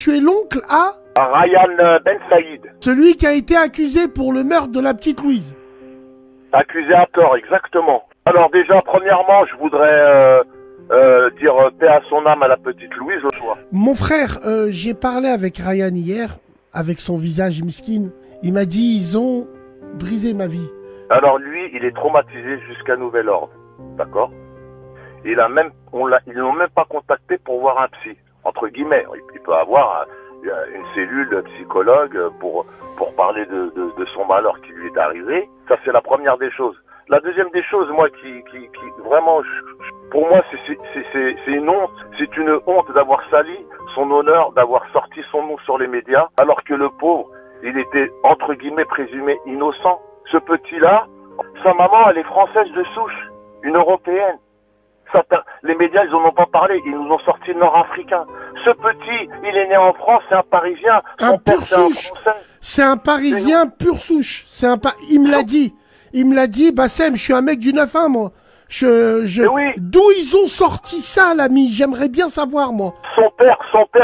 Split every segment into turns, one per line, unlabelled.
Tu es l'oncle à
Ryan Ben Saïd.
celui qui a été accusé pour le meurtre de la petite Louise.
Accusé à tort, exactement. Alors déjà, premièrement, je voudrais dire paix à son âme à la petite Louise au choix.
Mon frère, j'ai parlé avec Ryan hier, avec son visage miskin. Il m'a dit, ils ont brisé ma vie.
Alors lui, il est traumatisé jusqu'à nouvel ordre, d'accord. Ils l'ont même pas contacté pour voir un psy, entre guillemets. Il peut avoir une cellule de psychologue pour parler de son malheur qui lui est arrivé. Ça, c'est la première des choses. La deuxième des choses, moi, qui vraiment, pour moi, c'est une honte. C'est une honte d'avoir sali son honneur, d'avoir sorti son nom sur les médias, alors que le pauvre, il était, entre guillemets, présumé innocent. Ce petit-là, sa maman, elle est française de souche, une européenne. Les médias, ils en ont pas parlé, ils nous ont sorti le nord-africain. Ce petit, il est né en France, c'est un Parisien.
Un pur souche. C'est un Parisien pur souche. Il me l'a dit. Il me l'a dit, Bassem, je suis un mec du 9-1, moi.
Oui.
D'où ils ont sorti ça, l'ami? J'aimerais bien savoir, moi.
Son père,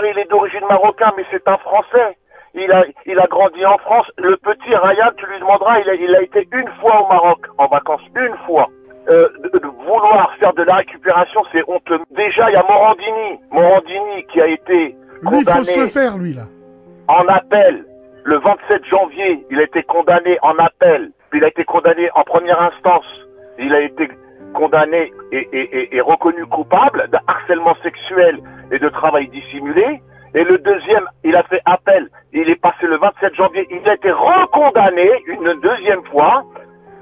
il est d'origine marocaine, mais c'est un Français. Il a grandi en France. Le petit Ryan, tu lui demanderas, il a été une fois au Maroc, en vacances, une fois. Vouloir faire de la récupération, c'est honteux. Déjà, il y a Morandini qui a été condamné.
Lui, il faut se le faire, lui, là.
En appel. Le 27 janvier, il a été condamné en appel. Puis il a été condamné en première instance. Il a été condamné et reconnu coupable de harcèlement sexuel et de travail dissimulé. Et le deuxième, il a fait appel. Il est passé le 27 janvier. Il a été recondamné une deuxième fois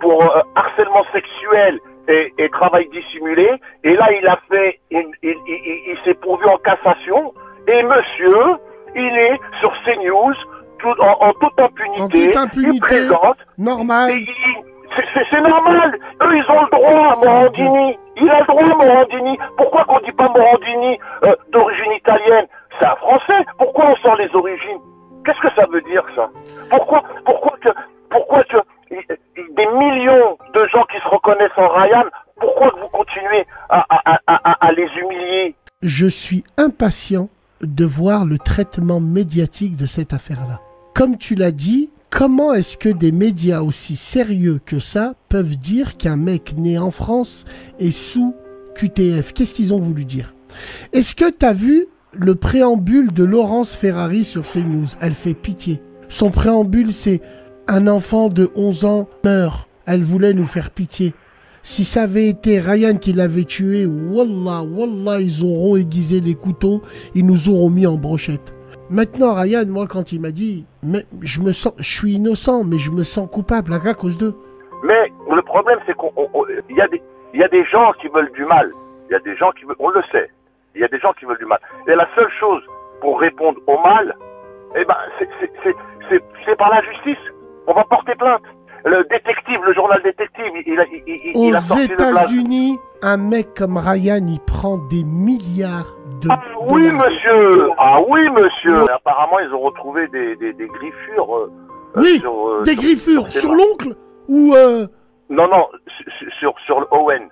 pour harcèlement sexuel et travail dissimulé. Et là, il s'est pourvu en cassation. Et monsieur, il est sur CNews en toute impunité.
En toute impunité.
Il présente.
Normal.
C'est normal. Eux, ils ont le droit, Morandini. Il a le droit, Morandini. Pourquoi qu'on dit pas Morandini d'origine italienne? C'est un Français. Pourquoi on sort les origines? Qu'est-ce que ça veut dire, ça? Pourquoi que des millions de gens qui se reconnaissent en Ryan, pourquoi vous continuez à les humilier?
Je suis impatient de voir le traitement médiatique de cette affaire-là. Comme tu l'as dit, comment est-ce que des médias aussi sérieux que ça peuvent dire qu'un mec né en France est sous QTF? Qu'est-ce qu'ils ont voulu dire? Est-ce que tu as vu le préambule de Laurence Ferrari sur CNews? Elle fait pitié. Son préambule, c'est « Un enfant de 11 ans meurt. Elle voulait nous faire pitié. » Si ça avait été Ryan qui l'avait tué, wallah, ils auront aiguisé les couteaux, ils nous auront mis en brochette. Maintenant, Ryan, moi, quand il m'a dit, mais je suis innocent, mais je me sens coupable à cause d'eux.
Mais le problème, c'est qu'il y a des gens qui veulent du mal. Il y a des gens qui veulent, on le sait. Il y a des gens qui veulent du mal. Et la seule chose pour répondre au mal, eh ben, c'est par la justice. On va porter plainte. Le détective, le journal détective, il a sorti le blague.
Aux États-Unis, un mec comme Ryan, il prend des milliards de
Ah oui,
dollars.
monsieur. Ah oui, monsieur. Apparemment, ils ont retrouvé des griffures.
Oui, des griffures sur l'oncle ou
Non, sur le Owen.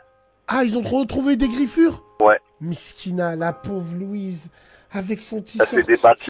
Ah, ils ont retrouvé des griffures?
Ouais.
Miskina, la pauvre Louise, avec son petit
Elle s'est débattue.